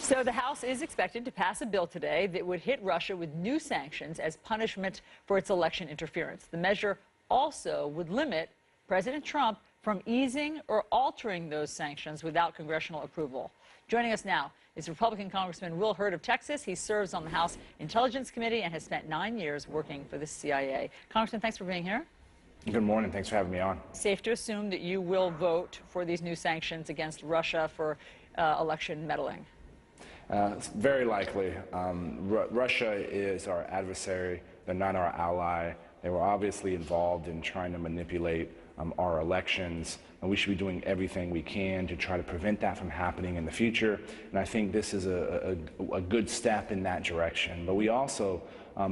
So the House is expected to pass a bill today that would hit Russia with new sanctions as punishment for its election interference. The measure also would limit President Trump from easing or altering those sanctions without congressional approval. Joining us now is Republican Congressman Will Hurd of Texas. He serves on the House Intelligence Committee and has spent 9 years working for the CIA. Congressman, thanks for being here. Good morning. Thanks for having me on. Safe to assume that you will vote for these new sanctions against Russia for election meddling? It's very likely. Russia is our adversary. They're not our ally. They were obviously involved in trying to manipulate our elections, and we should be doing everything we can to try to prevent that from happening in the future. And I think this is a good step in that direction. But we also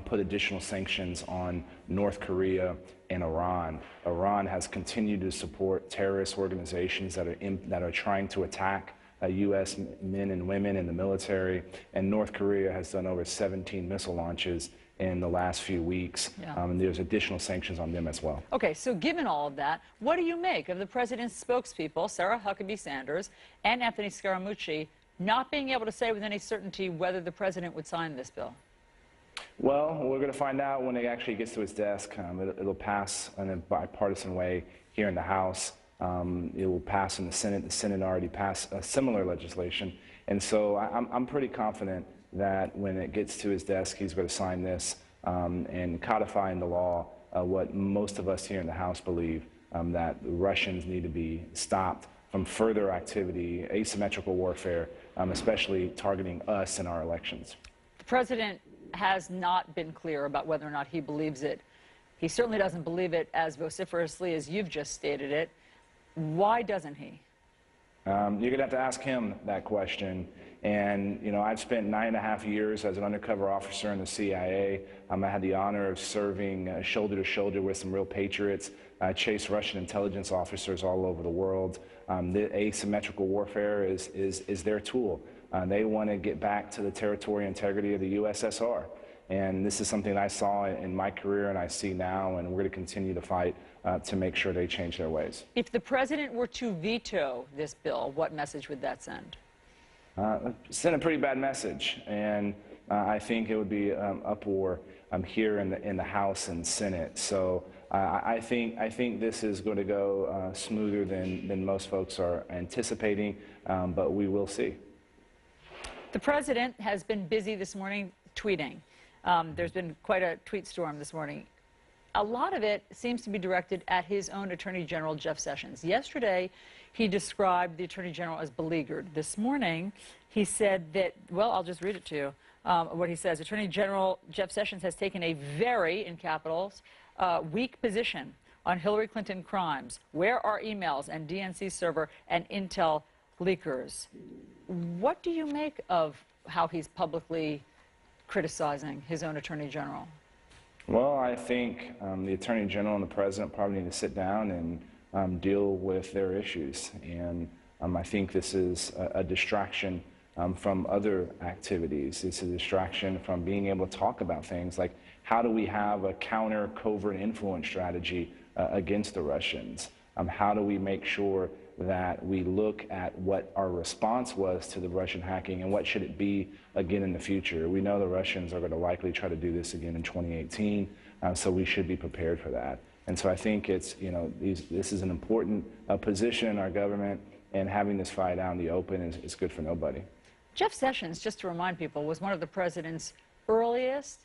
put additional sanctions on North Korea and Iran. Iran has continued to support terrorist organizations that are trying to attack U.S. men and women in the military, and North Korea has done over 17 missile launches in the last few weeks, and there's additional sanctions on them as well. Okay, so given all of that, what do you make of the president's spokespeople, Sarah Huckabee Sanders and Anthony Scaramucci, not being able to say with any certainty whether the president would sign this bill? Well, we're going to find out when it actually gets to his desk. It'll pass in a bipartisan way here in the House. It will pass in the Senate. The Senate already passed a similar legislation. And so I'm pretty confident that when it gets to his desk, he's going to sign this and codify in the law what most of us here in the House believe, that the Russians need to be stopped from further activity, asymmetrical warfare, especially targeting us in our elections. The president has not been clear about whether or not he believes it. He certainly doesn't believe it as vociferously as you've just stated it. Why doesn't he? You're going to have to ask him that question. And, you know, I've spent 9.5 years as an undercover officer in the CIA. I had the honor of serving shoulder to shoulder with some real patriots. I chased Russian intelligence officers all over the world. The asymmetrical warfare is their tool. They want to get back to the territorial integrity of the USSR. And this is something I saw in my career and I see now, and we're going to continue to fight to make sure they change their ways. If the president were to veto this bill, what message would that send? Send a pretty bad message, and I think it would be uproar here in the House and Senate. So I think this is going to go smoother than most folks are anticipating, but we will see. The president has been busy this morning tweeting. There's been quite a tweet storm this morning. A lot of it seems to be directed at his own Attorney General, Jeff Sessions. Yesterday, he described the Attorney General as beleaguered. This morning, he said that, well, I'll just read it to you, what he says. Attorney General Jeff Sessions has taken a very, in capitals, weak position on Hillary Clinton crimes. Where are emails and DNC server and intel leakers? What do you make of how he's publicly criticizing his own Attorney General? Well, I think the Attorney General and the President probably need to sit down and deal with their issues. And I think this is a distraction from other activities. It's a distraction from being able to talk about things like how do we have a counter covert influence strategy against the Russians? How do we make sure that we look at what our response was to the Russian hacking and what should it be again in the future? We know the Russians are going to likely try to do this again in 2018, so we should be prepared for that. And so I think it's, you know, this is an important position in our government, and having this fight out in the open is good for nobody. Jeff Sessions, just to remind people, was one of the president's earliest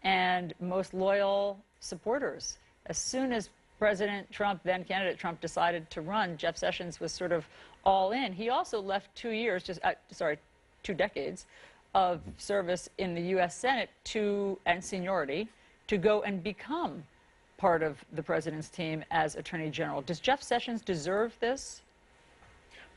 and most loyal supporters. As soon as President Trump, then candidate Trump, decided to run, Jeff Sessions was sort of all in. He also left 2 years, 2 decades of service in the U.S. Senate and seniority to go and become part of the president's team as Attorney General. Does Jeff Sessions deserve this?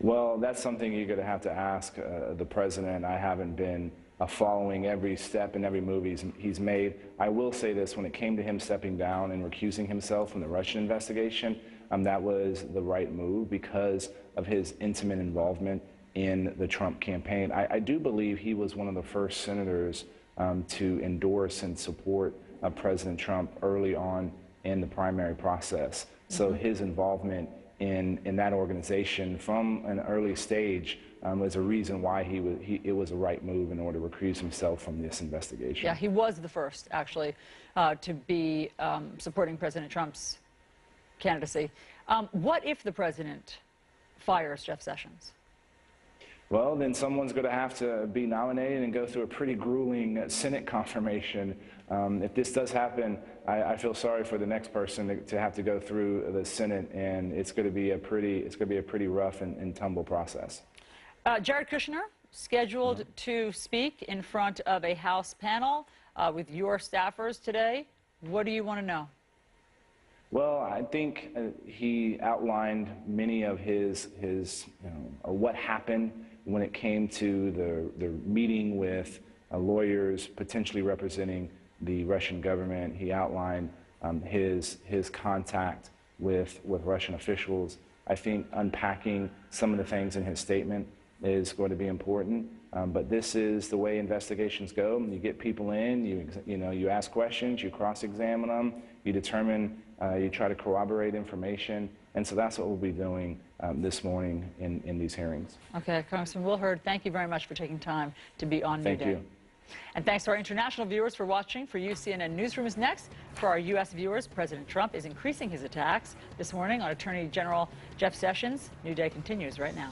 Well, that's something you're going to have to ask the president. I haven't been following every step and every move he's made. I will say this, when it came to him stepping down and recusing himself from the Russian investigation, that was the right move because of his intimate involvement in the Trump campaign. I do believe he was one of the first senators to endorse and support President Trump early on in the primary process. So his involvement in that organization from an early stage was a reason why it was a right move in order to recuse himself from this investigation. Yeah, he was the first, actually, to be supporting President Trump's candidacy. What if the president fires Jeff Sessions? Well, then someone's going to have to be nominated and go through a pretty grueling Senate confirmation. If this does happen, I feel sorry for the next person to have to go through the Senate, and it's going to be a pretty rough and tumble process. Jared Kushner, scheduled to speak in front of a House panel with your staffers today. What do you want to know? Well, I think he outlined many of his what happened when it came to the meeting with lawyers potentially representing the Russian government. He outlined his contact with Russian officials. I think unpacking some of the things in his statement is going to be important. But this is the way investigations go. You get people in, you ask questions, you cross-examine them, you determine, you try to corroborate information. And so that's what we'll be doing this morning in these hearings. Okay, Congressman Will Hurd, thank you very much for taking time to be on New Day. Thank you. And thanks to our international viewers for watching. For you, CNN Newsroom is next. For our U.S. viewers, President Trump is increasing his attacks this morning on Attorney General Jeff Sessions. New Day continues right now.